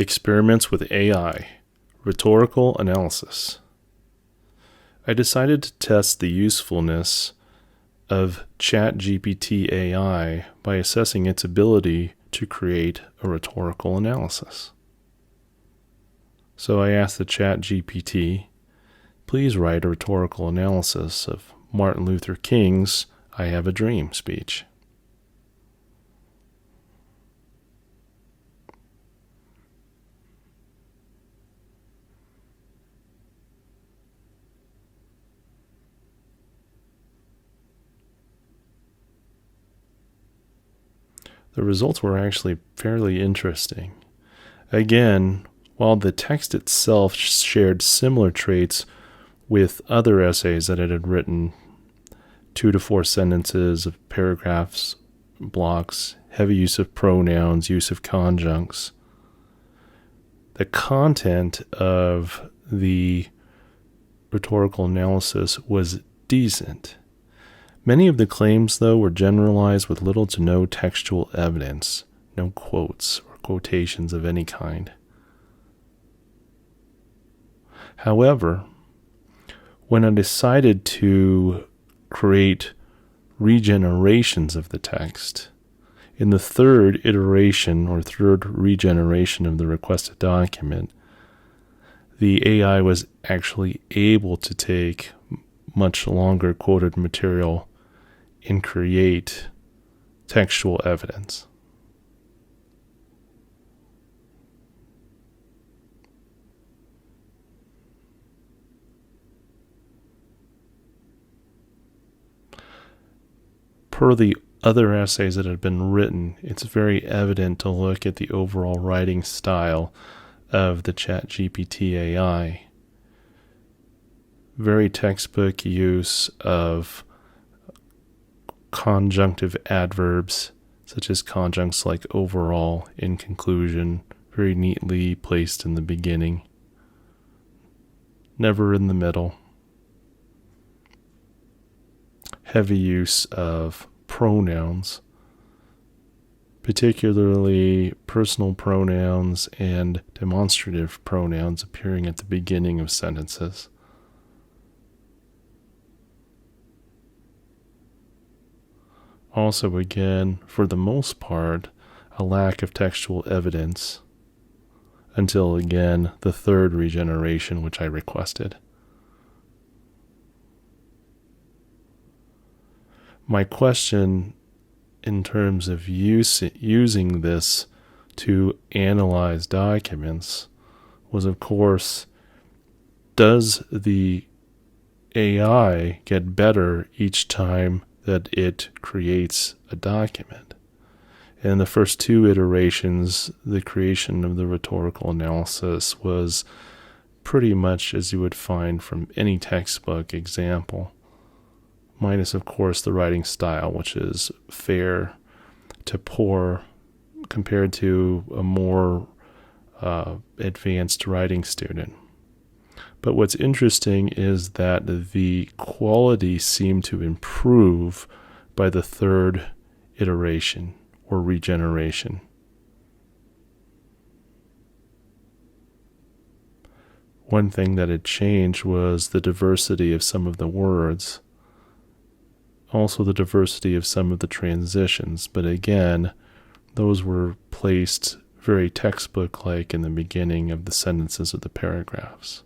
Experiments with AI, Rhetorical Analysis. I decided to test the usefulness of ChatGPT AI by assessing its ability to create a rhetorical analysis. So I asked the ChatGPT, please write a rhetorical analysis of Martin Luther King's "I Have a Dream" speech. The results were actually fairly interesting. Again, while the text itself shared similar traits with other essays that it had written, 2 to 4 sentences of paragraphs, blocks, heavy use of pronouns, use of conjuncts, the content of the rhetorical analysis was decent. Many of the claims, though, were generalized with little to no textual evidence, no quotes or quotations of any kind. However, when I decided to create regenerations of the text, in the third iteration or third regeneration of the requested document, the AI was actually able to take much longer quoted material and create textual evidence. Per the other essays that had been written, it's very evident to look at the overall writing style of the ChatGPT AI. Very textbook use of conjunctive adverbs, such as conjuncts like overall, in conclusion, very neatly placed in the beginning, never in the middle. Heavy use of pronouns, particularly personal pronouns and demonstrative pronouns appearing at the beginning of sentences. Also, again, for the most part, a lack of textual evidence until, again, the third regeneration, which I requested. My question in terms of using this to analyze documents was, of course, does the AI get better each time that it creates a document? In the first 2 iterations, the creation of the rhetorical analysis was pretty much as you would find from any textbook example, minus, of course, the writing style, which is fair to poor compared to a more advanced writing student. But what's interesting is that the quality seemed to improve by the third iteration or regeneration. One thing that had changed was the diversity of some of the words, also the diversity of some of the transitions, but again, those were placed very textbook-like in the beginning of the sentences of the paragraphs.